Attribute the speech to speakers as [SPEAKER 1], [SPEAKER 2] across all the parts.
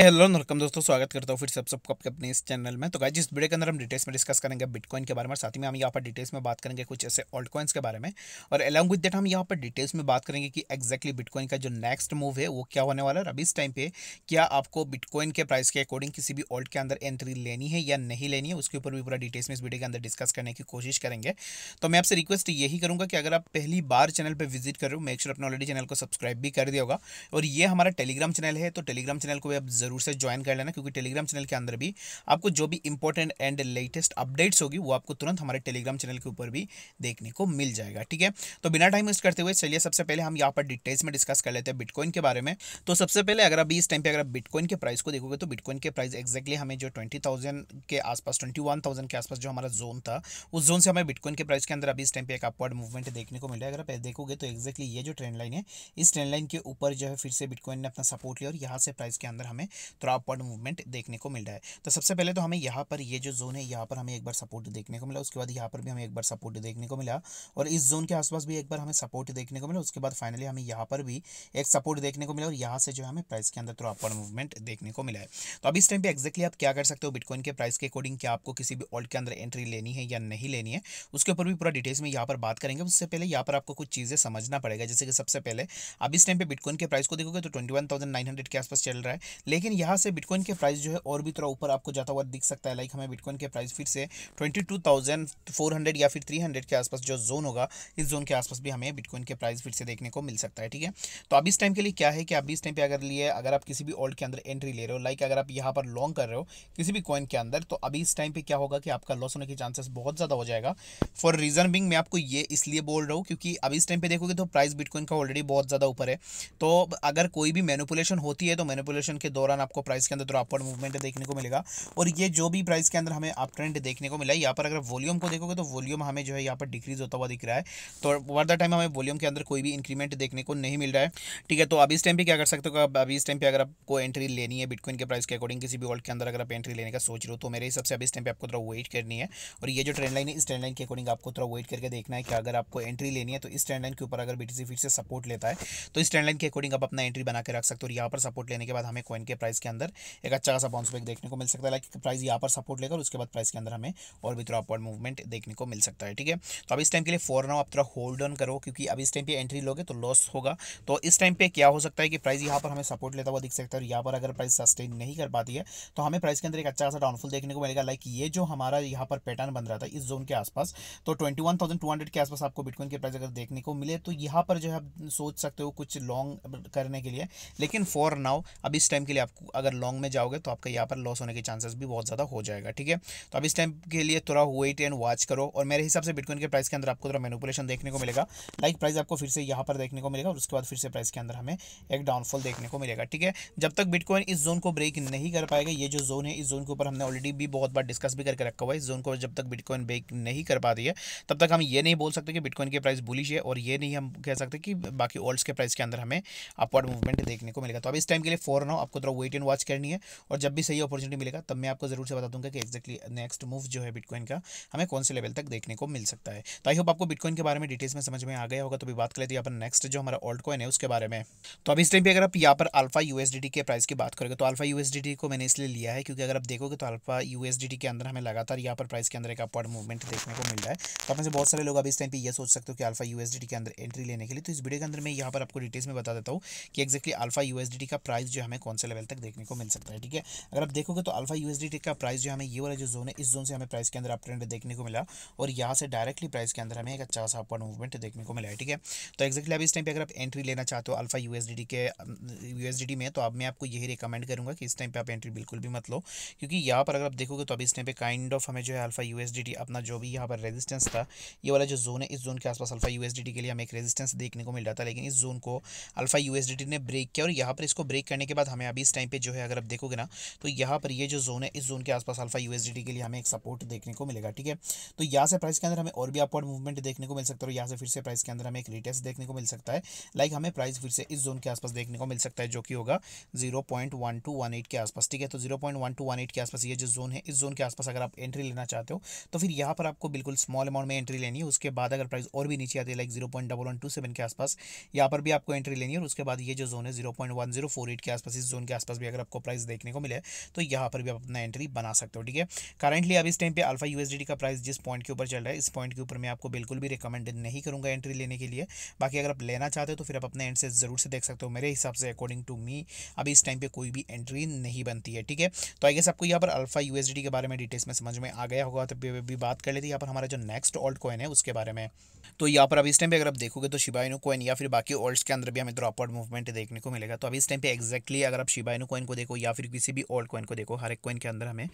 [SPEAKER 1] Hello welcome दोस्तों, स्वागत करता हूँ फिर से आप सबको आपके अपने इस चैनल में। तो गाइस, इस वीडियो के अंदर हम डिटेल्स में डिस्कस करेंगे बिटकॉइन के बारे में, और साथ ही में हम यहाँ पर डिटेल्स में बात करेंगे कुछ ऐसे ऑल्ट कॉइन्स के बारे में। और अलॉन्ग विद दैट हम यहाँ पर डिटेल्स में बात करेंगे कि एक्जैक्टली बिटकॉइन का जो नेक्स्ट मूव है वो क्या होने वाला है। अभी इस टाइम पे क्या आपको बिटकॉइन के प्राइस के अकॉर्डिंग किसी भी ऑल्ट के अंदर एंट्री लेनी है या नहीं लेनी है, उसके ऊपर भी पूरा डिटेल्स में इस वीडियो के अंदर डिस्कस करने की कोशिश करेंगे। तो मैं आपसे रिक्वेस्ट यही करूँगा कि अगर आप पहली बार चैनल पर विजिट कर रहे हो, मेक श्योर अपने ऑलरेडी चैनल को सब्सक्राइब भी कर दिया होगा। और ये हमारा टेलीग्राम चैनल है, तो टेलीग्राम चैनल को भी आप जरूर से ज्वाइन कर लेना, क्योंकि टेलीग्राम चैनल के अंदर भी आपको जो भी इंपॉर्टेंट एंड लेटेस्ट अपडेट्स होगी वो आपको तुरंत हमारे टेलीग्राम चैनल के ऊपर भी देखने को मिल जाएगा। ठीक है, तो बिना टाइम वेस्ट करते हुए चलिए सबसे पहले हम यहाँ पर डिटेल्स में डिस्कस कर लेते हैं बिटकॉइन के बारे में। तो सबसे पहले अगर अभी इस टाइम पे अगर आप बिटकॉइन के प्राइस को देखोगे तो बिटकॉइन के प्राइस एक्जैक्टली हमें जो 20,000 के आसपास, 21,000 के आसपास जो हमारा जोन था, उस जोन से हमें बिटकॉइन के प्राइस के अंदर अभी इस टाइम पे एक अपवर्ड मूवमेंट देखने को मिल रहा है। अगर आप देखोगे तो एक्जैक्टली ये जो ट्रेंड लाइन है, इस ट्रेंड लाइन के ऊपर जो है फिर से बिटकॉइन ने अपना सपोर्ट लिया और यहाँ से प्राइस के अंदर हमें थोड़ा अपवर्ड मूवमेंट देखने को मिल रहा है। तो सबसे पहले तो हमें यहाँ पर ये जो जोन है, यहाँ पर हमें एक बार सपोर्ट देखने को मिला, उसके बाद यहाँ पर भी हमें एक बार सपोर्ट देखने को मिला, और इस जोन के आसपास भी एक बार हमें सपोर्ट देखने को मिला। उसके बाद फाइनली हमें यहाँ पर भी एक सपोर्ट देखने को मिला, और यहाँ से जो हमें प्राइस के अंदर थोड़ा अपवर्ड मूवमेंट देखने को मिला है। तो अब इस टाइम पे एक्जैक्टली आप क्या कर सकते हो बिटकॉइन के प्राइस के अकॉर्डिंग, क्या आपको किसी भी ऑल्ट के अंदर एंट्री लेनी है या नहीं लेनी है, उसके ऊपर भी पूरा डिटेल्स में यहाँ पर बात करेंगे। उससे पहले यहाँ पर आपको कुछ चीज़ें समझना पड़ेगा, जैसे कि सबसे पहले अब इस टाइम पे बिटकॉइन के प्राइस को देखोगे तो 21,900 के आसपास चल रहा है, लेकिन यहाँ से बिटकॉइन के प्राइस जो है और भी थोड़ा ऊपर आपको जाता हुआ दिख सकता है। लाइक हमें बिटकॉइन के प्राइस फिर से 22,400 या फिर 300 के आसपास जो जोन होगा, इस जोन के आसपास भी हमें बिटकॉइन के प्राइस फिर से देखने को मिल सकता है। ठीक है, तो अब इस टाइम के लिए क्या है कि अभी इस टाइम पे अगर आप किसी भी ऑल्ट के अंदर एंट्री ले रहे हो, लाइक अगर आप यहाँ पर लॉन्ग कर रहे हो किसी भी कॉइन के अंदर, तो अभी इस टाइम पे क्या होगा कि आपका लॉस होने के चांसेस बहुत ज़्यादा हो जाएगा। फॉर रीजन बिंग मैं आपको ये इसलिए बोल रहा हूँ क्योंकि अभी इस टाइम पे देखोगे तो प्राइस बिटकॉइन का ऑलरेडी बहुत ज़्यादा ऊपर है। तो अगर कोई भी मैनिपुलेशन होती है तो मैनिपुलेशन के दौरान आपको प्राइस के अंदर थोड़ा अपवर्ड मूवमेंट देखने को मिलेगा। और ये जो भी प्राइस के अंदर हमें अप ट्रेंड देखने को मिला है, यहाँ पर अगर वॉल्यूम को देखोगे तो वॉल्यूम हमें जो है यहाँ पर डिक्रीज होता हुआ दिख रहा है। तो ओवर द टाइम हमें वॉल्यूम के अंदर कोई भी इंक्रीमेंट देखने को नहीं मिल रहा है। ठीक है, तो अभी इस टाइम पे क्या कर सकते हो, अभी इस टाइम पे अगर आपको एंट्री लेनी है बिटकॉइन के प्राइस के अकॉर्डिंग किसी भी ऑल्ट के अंदर, अगर आप एंट्री लेने का सोच रहे हो, तो मेरे हिसाब से अभी इस टाइम पे आपको थोड़ा वेट करनी है। और ये जो ट्रेंड लाइन है, इस ट्रेंड लाइन के अकॉर्डिंग आपको थोड़ा वेट करके देखना है कि अगर आपको एंट्री लेनी है तो इस ट्रेंड लाइन के ऊपर अगर बीटीसी फिर से सपोर्ट लेता है तो इस ट्रेंड लाइन के अकॉर्डिंग आप अपना एंट्री बना के रख सकते हो। और यहाँ पर सपोर्ट लेने के बाद हमें कॉइन के प्राइस के अंदर एक अच्छा खासा बाउंस बैक देखने को मिल सकता है। लाइक प्राइस यहाँ पर सपोर्ट लेकर उसके बाद प्राइस के अंदर हमें और भी थोड़ा अपवर्ड मूवमेंट देखने को मिल सकता है। ठीक है, तो अब इस टाइम के लिए फॉर नाउ आप थोड़ा होल्ड ऑन करो, क्योंकि अब इस टाइम पे एंट्री लोगे तो लॉस होगा। तो इस टाइम पे क्या हो सकता है कि प्राइस यहाँ पर हमें सपोर्ट लेता हुआ दिख सकता है, और यहाँ पर अगर प्राइस सस्टेन नहीं कर पाती है तो हमें प्राइस के अंदर एक अच्छा खासा डाउनफॉल देखने को मिलेगा। लाइक ये जो हमारा यहाँ पर पैटर्न बन रहा था इस जोन के आसपास, तो 21,200 के आसपास आपको बिटकॉइन के प्राइस अगर देखने को मिले तो यहाँ पर जो है आप सोच सकते हो कुछ लॉन्ग करने के लिए। लेकिन फॉर नाउ अब इस टाइम के लिए आपको अगर लॉन्ग में जाओगे तो आपका यहाँ पर लॉस होने के चांसेस भी बहुत ज़्यादा हो जाएगा। ठीक है, तो अब इस टाइम के लिए थोड़ा वेट एंड वॉच करो। और मेरे हिसाब से बिटकॉइन के प्राइस के अंदर आपको थोड़ा मैनिपुलेशन देखने को मिलेगा। लाइक प्राइस आपको फिर से यहाँ पर देखने को मिलेगा, और उसके बाद फिर से प्राइस के अंदर हमें एक डाउनफॉल देखने को मिलेगा। ठीक है, जब तक बिटकॉइन इस जोन को ब्रेक नहीं कर पाएगा, ये जो जोन है इस जोन के ऊपर हमने ऑलरेडी भी बहुत बार डिस्कस भी करके रखा हुआ है, इस जोन को जब तक बिटकॉइन ब्रेक नहीं कर पाती है तब तक हम ये नहीं बोल सकते कि बिटकॉइन के प्राइस बुलिश है, और ये नहीं हम कह सकते कि बाकी ऑल्ट्स के प्राइस के अंदर हमें अपवर्ड मूवमेंट देखने को मिलेगा। तो अब इस टाइम के लिए फॉर नाउ आपको थोड़ा वेट एंड वॉच करनी है, और जब भी सही अपॉर्चुनिटी मिलेगा तब मैं आपको जरूर से बता दूंगा कि एक्जैक्टली नेक्स्ट मूव जो है बिटकॉइन का हमें कौन से लेवल तक देखने को मिल सकता है। तो आई होप आपको बिटकॉइन के बारे में डिटेल्स में समझ में आ गया होगा। तो भी बात कर लेते हैं यहाँ पर नेक्स्ट जो हमारा ऑल्ट कॉइन है उसके बारे में। तो अब इस टाइम पे अगर आप यहाँ पर अल्फा यूएसडीटी के प्राइस की बात करोगे, तो अल्फा यूएसडीटी को मैंने इसलिए लिया है क्योंकि अगर आप देखोगे तो अल्फा यूएसडीटी के अंदर हमें लगातार यहाँ पर प्राइस के अंदर एक अपवर्ड मूवमेंट देखने को मिल रहा है। तो आप में से बहुत सारे लोग अब इस टाइम पे ये सोच सकते हो कि अल्फा यूएसडीटी के अंदर एंट्री लेने के लिए, तो इस वीडियो के अंदर मैं यहाँ पर आपको डिटेल्स में बता देता हूँ कि एक्जैक्टली अल्फा यूएसडीटी का प्राइस जो हमें कौन से लेवल तक देखने को मिल सकता है। ठीक है, अगर आप देखोगे तो अल्फा यूएसडीटी का प्राइस जो हमें ये वाला जो जोन है, इस जोन से हमें प्राइस के अंदर अप ट्रेंड देखने को मिला, और यहाँ से डायरेक्टली प्राइस के अंदर हमें एक अच्छा सा अपवर्ड मूवमेंट देखने को मिला है। ठीक है, तो एक्जैक्टली अभी इस टाइम पे अगर आप एंट्री लेना चाहते हो अल्फा यूएसडीटी में, तो अब मैं आपको यही रिकमेंड करूंगा कि इस टाइम पे आप एंट्री बिल्कुल भी मत लो, क्योंकि यहाँ पर अगर आप देखोगे तो अभी इस टाइम पे काइंड ऑफ हमें जो है अल्फा यूएसडीटी अपना जो भी यहाँ पर रेजिस्टेंस था, ये वाला जो जोन है इस जोन के आसपास अल्फा यूएसडीटी के लिए हमें एक रेजिस्टेंस देखने को मिल रहा था, लेकिन इस जोन को अल्फा यूएसडीटी ने ब्रेक किया, और यहाँ पर इसको ब्रेक करने के बाद हमें अभी इस टाइम पे जो है अगर आप देखोगे ना, तो यहाँ पर ये जो जोन है इस जोन के आसपास अल्फा यूएसडीटी के लिए हमें एक सपोर्ट देखने को मिलेगा। ठीक है, तो यहाँ से प्राइस के अंदर हमें और भी अपवर्ड मूवमेंट देखने को मिल सकता है, और यहाँ से फिर से प्राइस के अंदर हमें एक रिटेस्ट देखने को मिल सकता है। लाइक हमें प्राइस फिर से इस जोन के आसपास देखने को मिल सकता है, जो कि होगा 0.1218 के आसपास। ठीक है, तो 0.1218 के आसपास ये जो जोन है, इस जोन के आसपास अगर आप एंट्री लेना चाहते हो तो फिर यहाँ पर आपको बिल्कुल स्मॉल अमाउंट में एंट्री लेनी है। उसके बाद अगर प्राइस और भी नीचे आती है लाइक 0.1127 के आसपास, यहाँ पर भी आपको एंट्री लेनी है, और उसके बाद ये जो जोन है 0.1048 के आसपास, इस जोन के आसपास आसपास भी अगर आपको प्राइस देखने को मिले तो यहाँ पर भी आप अपना एंट्री बना सकते हो। ठीक है, करंटली अब इस टाइम पे अल्फा यूएसडी का प्राइस जिस पॉइंट के ऊपर चल रहा है, इस पॉइंट के ऊपर मैं आपको बिल्कुल भी रिकमेंड नहीं करूँगा एंट्री लेने के लिए। बाकी अगर आप लेना चाहते हो तो फिर आप अपने एंड से ज़रूर से देख सकते हो। मेरे हिसाब से अकॉर्डिंग टू मी अभी इस टाइम पे कोई भी एंट्री नहीं बनती है। ठीक है, तो आई गेस आपको यहाँ पर अल्फा यूएसडी के बारे में डिटेल्स में समझ में आ गया होगा। तो भी बात कर लेते हैं यहाँ पर हमारा जो नेक्स्ट ऑल्ट कॉइन है उसके बारे में। तो यहाँ पर अभी इस टाइम पे अगर आप देखोगे तो शिबा इनू कॉइन या फिर बाकी ऑल्ट्स के अंदर भी हमें अपवर्ड मूवमेंट देखने को मिलेगा। तो अभी इस टाइम पे एक्जैक्टली अगर आप शिबा इनू कॉइन को देखो या फिर किसी भी ऑल्ट कॉइन को देखो, हर एक कॉइन के अंदर हमें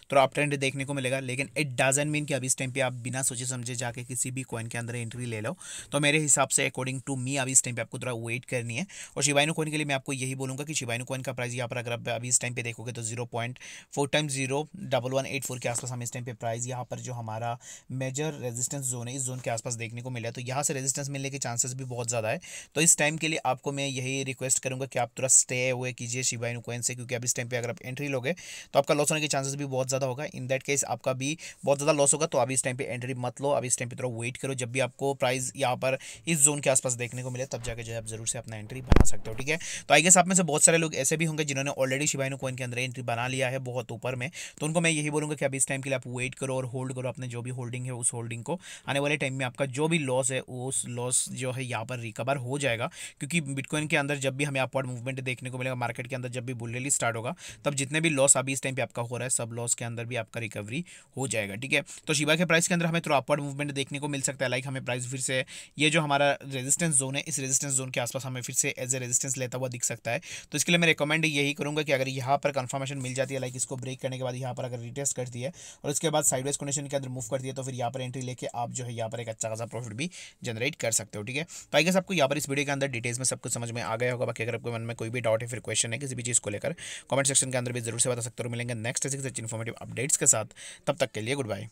[SPEAKER 1] तो अप ट्रेंड देखने को मिलेगा। लेकिन इट डजंट मीन कि अभी इस टाइम पे आप बिना सोचे समझे जाके किसी भी कॉइन के अंदर एंट्री ले लो। तो मेरे हिसाब से अकॉर्डिंग टू मी अभी इस टाइम पे आपको थोड़ा वेट करनी है। और शिबा इनू कॉइन के लिए मैं आपको यही बोलूँगा कि शिबा इनू कॉइन का प्राइस यहाँ पर अगर आप अभी इस टाइम पे देखोगे तो 0.4 टाइम्स 01184 के आसपास हमें इस टाइम पे प्राइस यहाँ पर जो हमारा मेजर रेजिस्टेंस जोन है इस जोन के आसपास देखने को मिला है। तो यहाँ से रेजिस्टेंस मिलने के चांसेस भी बहुत ज़्यादा है। तो इस टाइम के लिए आपको मैं यही रिक्वेस्ट करूँगा कि आप थोड़ा स्टे हुए कीजिए शिबा इनू कॉइन से, क्योंकि अब इस टाइम पे अगर आप एंट्री लोगे तो आपका लॉस होने के चांसेस भी बहुत ज़्यादा होगा। इन दैट केस आपका भी बहुत ज़्यादा लॉस होगा। तो अभी इस टाइम पे एंट्री मत लो, अभी इस टाइम पे थोड़ा वेट करो। जब भी आपको प्राइस यहाँ पर इस जोन के आसपास देखने को मिले तब जाके जो है आप जरूर से अपना एंट्री बना सकते हो। ठीक है, तो आई गेस आप में से बहुत सारे लोग ऐसे भी होंगे जिन्होंने ऑलरेडी शिबा इनू कॉइन के अंदर एंट्री बना लिया है बहुत ऊपर में। तो उनको मैं यही बोलूँगा कि अभी इस टाइम के लिए आप वेट करो और होल्ड करो अपने जो भी होल्डिंग है उस होल्डिंग को। आने वाले टाइम में आपका जो भी लॉस है उस लॉस जो है यहाँ पर रिकवर हो जाएगा। क्योंकि बिटकॉइन के अंदर जब भी हमें अपवर्ड मूवमेंट देखने को मिलेगा, मार्केट के अंदर जब भी बुल रैली स्टार्ट होगा, तब जितने भी लॉस अभी इस टाइम पे आपका हो रहा है सब लॉस के अंदर भी आपका रिकवरी हो जाएगा। ठीक है, तो शिबा के प्राइस के अंदर हमें थोड़ा अपवर्ड मूवमेंट देखने को मिल सकता है। लाइक हमें प्राइस फिर से ये जो हमारा रेजिस्टेंस जोन है इस रेजिस्टेंस जोन के आसपास हमें फिर से एज ए रेजिस्टेंस लेता हुआ दिख सकता है। तो इसके लिए मैं रिकमेंड यही करूँगा कि अगर यहाँ पर कंफर्मेशन मिल जाती है, लाइक इसको ब्रेक करने के बाद यहाँ पर अगर रिटेस्ट करती है और उसके बाद साइडवेज कंडीशन के अंदर मूव करती है, तो फिर यहाँ पर एंट्री लेके आप जो है यहाँ पर एक अच्छा खासा प्रॉफिट भी जनरेट कर सकते हो। ठीक है, तो आई गेस आपको यहाँ पर इस वीडियो के अंदर डिटेल्स में सब कुछ समझ में आ गया होगा। बाकी अगर आपके मन में कोई भी डाउट है फिर क्वेश्चन है किसी भी चीज़ को लेकर, कमेंट सेक्शन के अंदर भी जरूर से बता सकते हो। मिलेंगे नेक्स्ट ऐसे इन्फॉर्मेटिव अपडेट्स के साथ, तब तक के लिए गुड बाय।